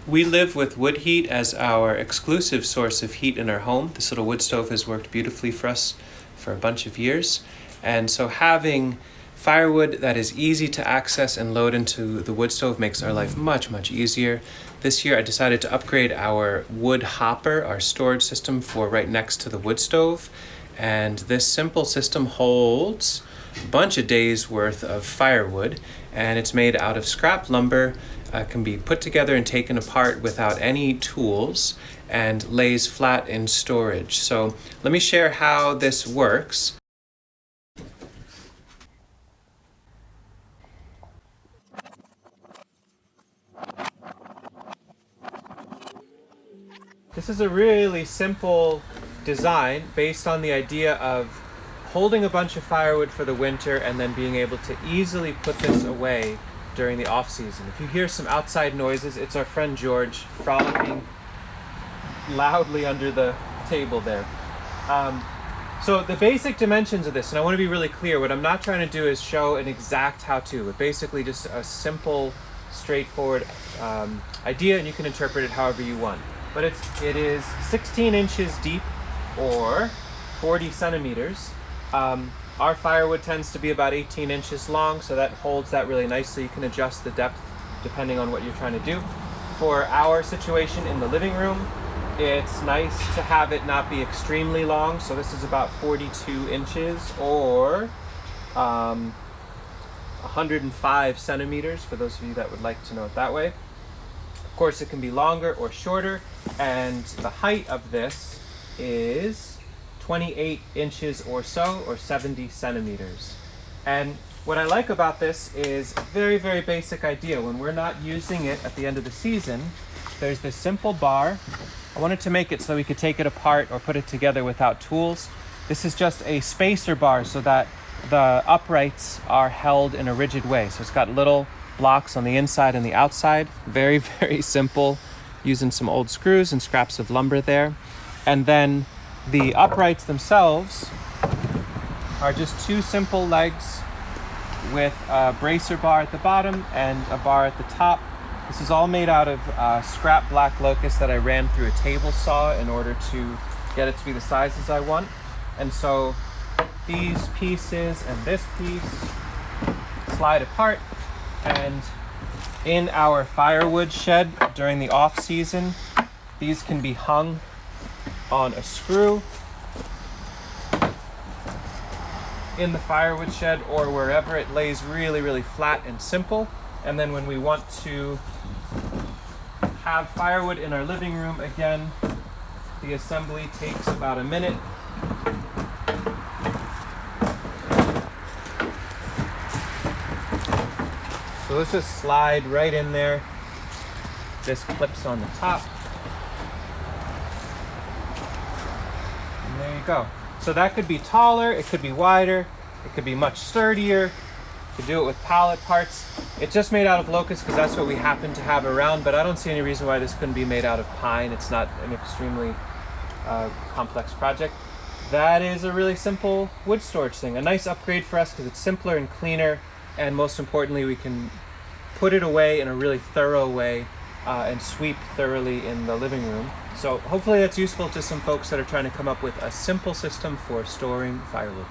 We live with wood heat as our exclusive source of heat in our home. This little wood stove has worked beautifully for us for a bunch of years. And so having firewood that is easy to access and load into the wood stove makes our life much, much easier. This year I decided to upgrade our wood hopper, our storage system, for right next to the wood stove. And this simple system holds a bunch of days worth of firewood, and it's made out of scrap lumber, can be put together and taken apart without any tools, and lays flat in storage. So let me share how this works. This is a really simple design based on the idea of holding a bunch of firewood for the winter and then being able to easily put this away during the off season. If you hear some outside noises, it's our friend George frolicking loudly under the table there. So the basic dimensions of this, and I want to be really clear, what I'm not trying to do is show an exact how-to, but basically just a simple, straightforward idea, and you can interpret it however you want. But it is 16 inches deep or 40 centimeters. Our firewood tends to be about 18 inches long, so that holds that really nicely. You can adjust the depth depending on what you're trying to do. For our situation in the living room, it's nice to have it not be extremely long, so this is about 42 inches or 105 centimeters for those of you that would like to know it that way. Of course, it can be longer or shorter, and the height of this is 28 inches or so, or 70 centimeters. And what I like about this is a very, very basic idea. When we're not using it at the end of the season, there's this simple bar. I wanted to make it so we could take it apart or put it together without tools. This is just a spacer bar so that the uprights are held in a rigid way. So it's got little blocks on the inside and the outside. Very, very simple, using some old screws and scraps of lumber there. And then the uprights themselves are just two simple legs with a bracer bar at the bottom and a bar at the top. This is all made out of scrap black locust that I ran through a table saw in order to get it to be the sizes I want. And so these pieces and this piece slide apart, and in our firewood shed during the off season, these can be hung on a screw in the firewood shed or wherever. It lays really, really flat and simple. And then when we want to have firewood in our living room again, the assembly takes about a minute. So let's just slide right in there. This clips on the top. And there you go. So that could be taller, it could be wider, it could be much sturdier. You could do it with pallet parts. It's just made out of locust because that's what we happen to have around, but I don't see any reason why this couldn't be made out of pine. It's not an extremely complex project. That is a really simple wood storage thing. A nice upgrade for us because it's simpler and cleaner, and most importantly, we can put it away in a really thorough way and sweep thoroughly in the living room. So hopefully that's useful to some folks that are trying to come up with a simple system for storing firewood.